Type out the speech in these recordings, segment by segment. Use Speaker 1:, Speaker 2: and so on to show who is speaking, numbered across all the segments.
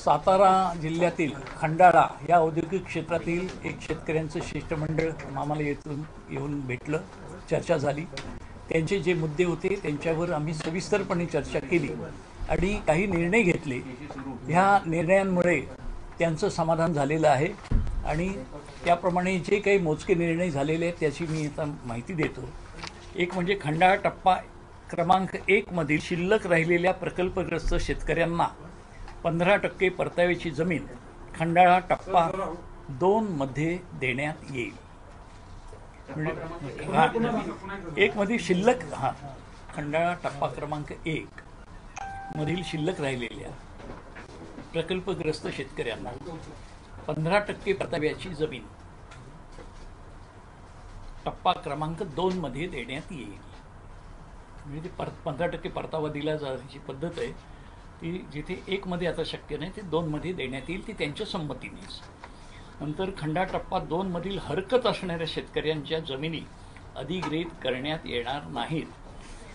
Speaker 1: सातारा जिल्ह्यातील खंडाळा या औद्योगिक क्षेत्रातील एक शेतकऱ्यांचं शिष्टमंडळ आम्हाला येऊन भेटलं, चर्चा झाली। त्यांचे जे मुद्दे होते त्यांच्यावर आम्ही सविस्तरपणे चर्चा केली आणि काही निर्णय घेतले। ह्या निर्णयांमुळे त्यांचं समाधान झालेलं आहे आणि त्याप्रमाणे जे काही मोजके निर्णय झालेले आहेत त्याची मी आता माहिती देतो। एक म्हणजे खंडाळा टप्पा क्रमांक 1 मधील शिल्लक राहिलेल्या प्रकल्पग्रस्त शेतकऱ्यांना 15% परताव्याची जमीन खंडाळा टप्पा 2 मध्ये देण्यात येईल। एक मध्ये शिल्लक खंडाळा टप्पा क्रमांक 1 मधील शिल्लक राहिलेल्या प्रकल्पग्रस्त शेतकऱ्यांना 15% परताव्याची जमीन टप्पा क्रमांक 2 मध्ये देण्यात येईल। म्हणजे 15% परतावा दिला जाण्याची पद्धत आहे ती जिथे 1 मध्ये आता शक्य नाही ते 2 मध्ये देण्यात येईल, ती त्यांच्या संमतीनेच। नंतर खंडाळा टप्पा 2 मधील हरकत असणाऱ्या शेतकऱ्यांच्या जमिनी अधिग्रहित करण्यात येणार नाहीत।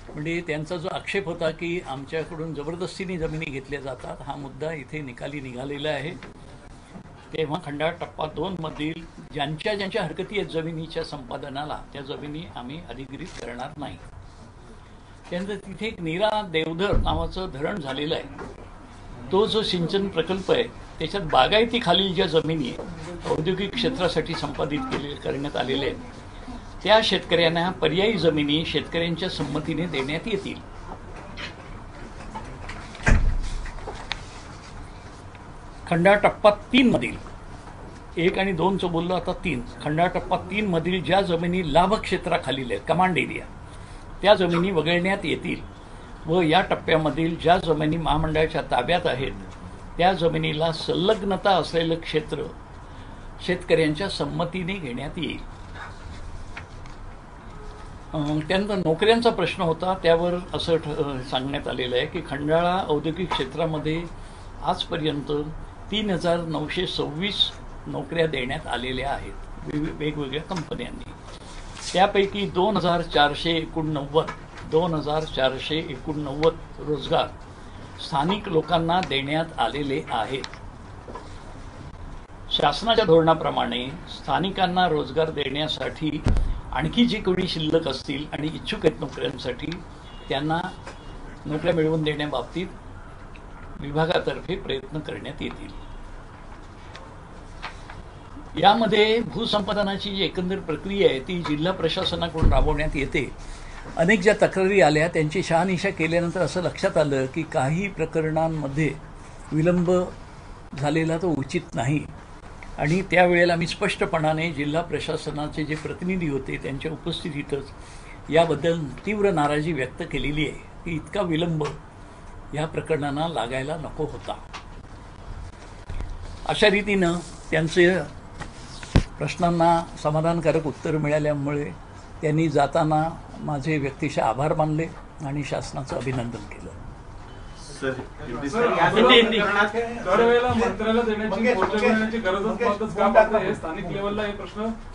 Speaker 1: म्हणजे त्यांचा जो आक्षेप होता की आमच्याकडून जबरदस्तीने जमिनी घेतल्या जातात, हा मुद्दा इथे निकाली निघालेला आहे। तेव्हा खंडाळा टप्पा 2 मधील ज्यांच्या हरकती आहेत जमिनीच्या संपादनाला, त्या जमिनी आम्ही अधिग्रहित करणार नाही। त्यानंतर तिथे एक नीरा देवधर नावाचं धरण झालेलं आहे। तो जो सिंचन प्रकल्प आहे त्याच्यात बागायती खालील ज्या जमिनी औद्योगिक क्षेत्रासाठी संपादित करण्यात आलेल्या आहेत त्या शेतकऱ्यांना पर्यायी जमिनी शेतकऱ्यांच्या संमतीने देण्यात येतील। खंडाळा टप्पा 3 मधील 1 आणि 2 चं बोललो, आता 3 खंडाळा टप्पा 3 मधील ज्या जमिनी लाभ क्षेत्राखालील आहेत, कमांड एरिया, त्या जमिनी वगळण्यात येतील व या टप्प्यामधील ज्या जमिनी महामंडळाच्या ताब्यात आहेत त्या जमिनीला संलग्नता असलेलं क्षेत्र शेतकऱ्यांच्या संमतीने घेण्यात येईल। त्यानंतर नोकऱ्यांचा प्रश्न होता, त्यावर असं सांगण्यात आलेलं आहे की खंडाळा औद्योगिक क्षेत्रामध्ये आजपर्यंत 3926 नोकऱ्या देण्यात आलेल्या आहेत वेगवेगळ्या कंपन्यांनी। त्यापैकी 2489 रोजगार स्थानिक लोकांना देण्यात आलेले आहेत। शासनाच्या धोरणाप्रमाणे स्थानिकांना रोजगार देण्यासाठी आणखी जी कोणी शिल्लक असतील आणि इच्छुक आहेत नोकऱ्यांसाठी त्यांना नोकऱ्या मिळवून देण्याबाबतीत विभागातर्फे प्रयत्न करण्यात येतील। यामध्ये भूसंपादनाची जी एकंदर प्रक्रिया आहे ती जिल्हा प्रशासनाकडून राबवण्यात येते। अनेक ज्या तक्रारी आल्या त्यांची शहानिशा केल्यानंतर असं लक्षात आलं की काही प्रकरणांमध्ये विलंब झालेला तो उचित नाही आणि त्यावेळेला मी स्पष्टपणाने जिल्हा प्रशासनाचे जे प्रतिनिधी होते त्यांच्या उपस्थितीतच याबद्दल तीव्र नाराजी व्यक्त केलेली आहे की इतका विलंब या प्रकरणांना लागायला नको होता। अशा रीतीनं त्यांचे प्रश्नांना समाधानकारक उत्तर मिळाल्यामुळे त्यांनी जाताना माझे व्यक्तिशः आभार मानले आणि शासनाचं अभिनंदन केलं।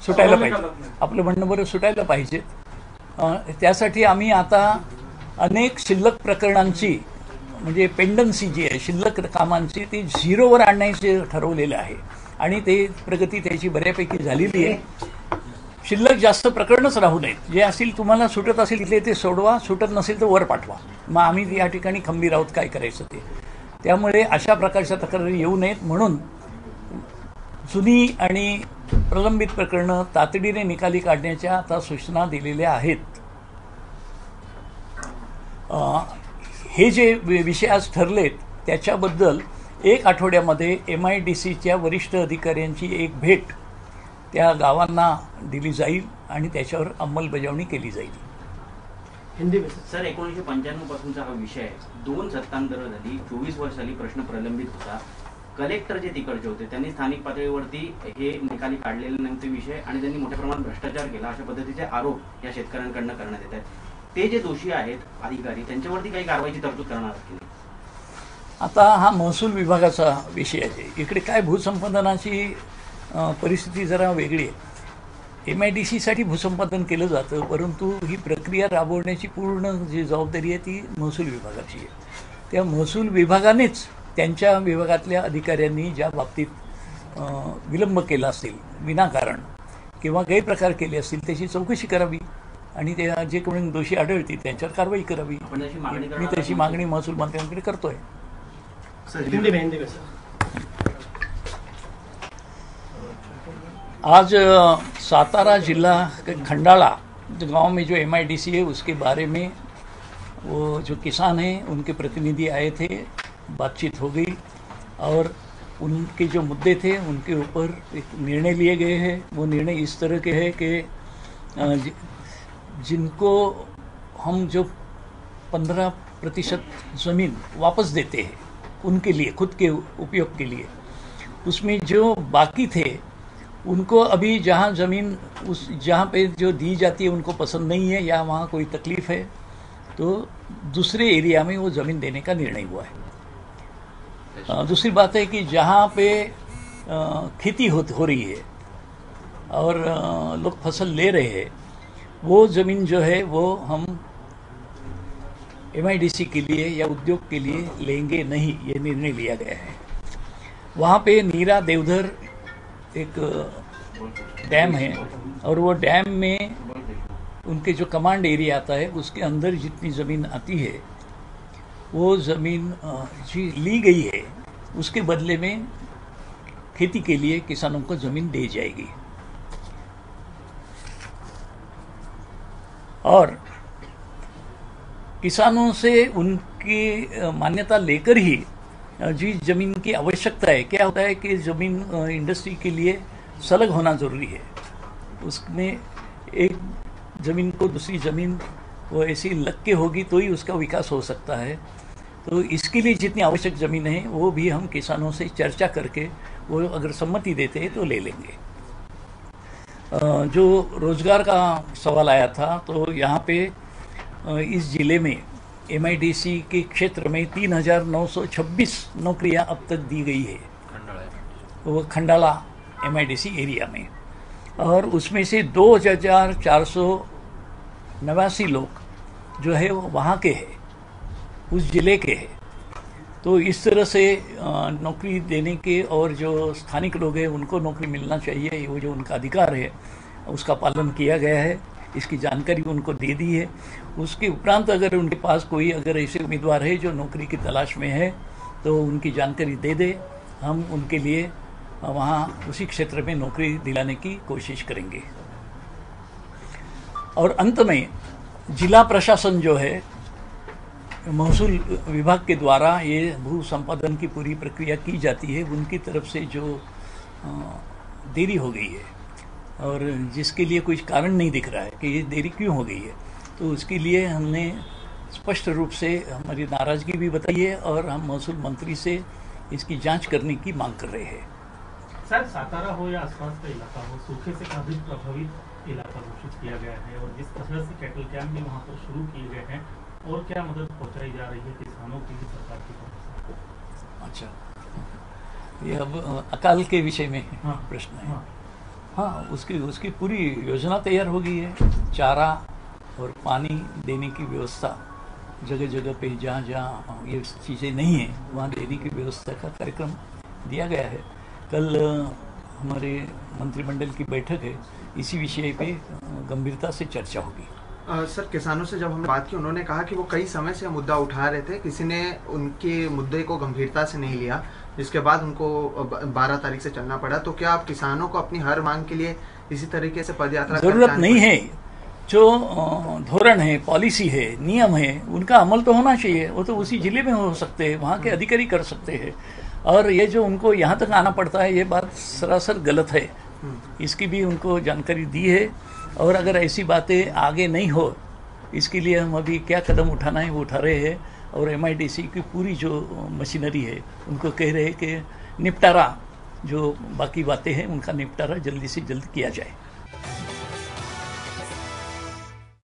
Speaker 1: सुटायला पाहिजे, आपलं म्हणणं बरं सुटायला पाहिजे। त्यासाठी आम्ही आता अनेक शिल्लक प्रकरणांची म्हणजे पेंडन्सी जी आहे शिल्लक कामांची ती 0वर आणण्याचे ठरवलेलं आहे आणि ते प्रगती त्याची बऱ्यापैकी झालेली आहे। शिल्लक जास्त प्रकरणच राहू नयेत, जे असतील तुम्हाला सुटत असेल तिथले ते सोडवा, सुटत नसेल तर वर पाठवा, मग आम्ही या ठिकाणी खंबीर आहोत काय करायचं ते। त्यामुळे अशा प्रकारच्या तक्रारी येऊ नयेत म्हणून जुनी आणि प्रलंबित प्रकरणं तातडीने निकाली काढण्याच्या आता सूचना दिलेल्या आहेत। हे जे विषय आज ठरलेत त्याच्याबद्दल 1 आठवड्यामध्ये MIDCच्या वरिष्ठ अधिकाऱ्यांची एक भेट त्या गावांना दिली जाईल आणि त्याच्यावर अंमलबजावणी केली जाईल।
Speaker 2: हिंदी सर 1995 पासूनचा हा विषय आहे। 2 सत्तांतर झाली, 24 वर्ष झाली, प्रश्न प्रलंबित होता। कलेक्टर जे तिकडचे होते त्यांनी स्थानिक पातळीवरती हे निकाली काढलेले नव्हते विषय आणि त्यांनी मोठ्या प्रमाणात भ्रष्टाचार केला अशा पद्धतीचे आरोप या शेतकऱ्यांकडून करण्यात येत आहेत। ते जे दोषी आहेत अधिकारी त्यांच्यावरती काही कारवाईची तरतूद करणार की नाही?
Speaker 1: आता हा महसूल विभागाचा विषय आहे, इकडे काय भूसंपादनाची परिस्थिती जरा वेगळी आहे। MIDCसाठी भूसंपादन केलं जातं, परंतु ही प्रक्रिया राबवण्याची पूर्ण जी जबाबदारी आहे ती महसूल विभागाची आहे। त्या महसूल विभागानेच त्यांच्या विभागातल्या अधिकाऱ्यांनी ज्या बाबतीत विलंब केला असेल विनाकारण किंवा गैरप्रकार केले असतील त्याची चौकशी करावी आणि ते जे कोणी दोषी आढळतील त्यांच्यावर कारवाई करावी.
Speaker 2: आपण जशी मागणी
Speaker 1: मी
Speaker 2: करणार
Speaker 1: तशी मागणी महसूल मंत्र्यांकडे करतोय.
Speaker 3: हिंदी में सर.
Speaker 1: आज सातारा जिला के खंडाला गांव में जो MIDC है उसके बारे में वो जो किसान हैं उनके प्रतिनिधि आए थे, बातचीत हो गई और उनके जो मुद्दे थे उनके ऊपर एक निर्णय लिए गए हैं. वो निर्णय इस तरह के हैं कि जिनको हम जो 15% ज़मीन वापस देते हैं उनके लिए खुद के उपयोग के लिए, उसमें जो बाकी थे उनको अभी जहाँ ज़मीन जहाँ पे जो दी जाती है उनको पसंद नहीं है या वहाँ कोई तकलीफ़ है तो दूसरे एरिया में वो ज़मीन देने का निर्णय हुआ है. दूसरी बात है कि जहाँ पे खेती हो रही है और लोग फसल ले रहे हैं वो ज़मीन जो है वो हम MIDC के लिए या उद्योग के लिए लेंगे नहीं, ये निर्णय लिया गया है. वहाँ पे नीरा देवधर एक डैम है और वो डैम में उनके जो कमांड एरिया आता है उसके अंदर जितनी ज़मीन आती है वो ज़मीन जी ली गई है, उसके बदले में खेती के लिए किसानों को ज़मीन दी जाएगी. और किसानों से उनकी मान्यता लेकर ही जी ज़मीन की आवश्यकता है. क्या होता है कि ज़मीन इंडस्ट्री के लिए सलग होना ज़रूरी है, उसमें एक ज़मीन को दूसरी ज़मीन वो ऐसी लग के होगी तो ही उसका विकास हो सकता है. तो इसके लिए जितनी आवश्यक ज़मीन है वो भी हम किसानों से चर्चा करके वो अगर सम्मति देते हैं तो ले लेंगे. जो रोज़गार का सवाल आया था तो यहाँ पे इस ज़िले में MIDC के क्षेत्र में 3,926 नौकरियाँ अब तक दी गई है वो खंडाला MIDC एरिया में, और उसमें से 2,489 लोग जो है वो वहाँ के हैं, उस ज़िले के हैं. तो इस तरह से नौकरी देने के और जो स्थानिक लोग हैं उनको नौकरी मिलना चाहिए, वो जो उनका अधिकार है उसका पालन किया गया है. इसकी जानकारी उनको दे दी है. उसके उपरांत अगर उनके पास कोई अगर ऐसे उम्मीदवार है जो नौकरी की तलाश में है तो उनकी जानकारी दे दे, हम उनके लिए वहाँ उसी क्षेत्र में नौकरी दिलाने की कोशिश करेंगे. और अंत में जिला प्रशासन जो है महसूल विभाग के द्वारा ये भू संपादन की पूरी प्रक्रिया की जाती है, उनकी तरफ से जो देरी हो गई है और जिसके लिए कुछ कारण नहीं दिख रहा है कि ये देरी क्यों हो गई है, तो उसके लिए हमने स्पष्ट रूप से हमारी नाराज़गी भी बताई है और हम महसूल मंत्री से इसकी जांच करने की मांग कर रहे हैं.
Speaker 3: सर, सातारा हो या आसपास का इलाका हो, सूखे से काफी प्रभावित इलाका घोषित किया गया है और जिस तरह से कैटल कैंप भी वहाँ पर शुरू किए गए हैं और क्या मदद पहुँचाई जा रही है किसानों की भी सरकार की तरफ से?
Speaker 1: अच्छा, ये अब अकाल के विषय में प्रश्न है. हाँ, उसकी पूरी योजना तैयार हो गई है. चारा और पानी देने की व्यवस्था जगह जगह पे जहाँ जहाँ ये चीज़ें नहीं हैं वहाँ देने की व्यवस्था का कार्यक्रम दिया गया है. कल हमारे मंत्रिमंडल की बैठक है, इसी विषय पे गंभीरता से चर्चा होगी.
Speaker 4: सर, किसानों से जब हमने बात की उन्होंने कहा कि वो कई समय से मुद्दा उठा रहे थे, किसी ने उनके मुद्दे को गंभीरता से नहीं लिया, जिसके बाद उनको 12 तारीख से चलना पड़ा. तो क्या आप किसानों को अपनी हर मांग के लिए इसी तरीके से पदयात्रा
Speaker 1: जरूरत नहीं है? जो धोरण है, पॉलिसी है, नियम है, उनका अमल तो होना चाहिए. वो तो उसी जिले में हो सकते हैं, वहाँ के अधिकारी कर सकते हैं. और ये जो उनको यहाँ तक आना पड़ता है ये बात सरासर गलत है. इसकी भी उनको जानकारी दी है और अगर ऐसी बातें आगे नहीं हो इसके लिए हम अभी क्या कदम उठाना है वो उठा रहे हैं. और MIDC की पूरी जो मशीनरी है उनको कह रहे हैं कि निपटारा जो बाकी बातें हैं उनका निपटारा जल्दी से जल्द किया जाए.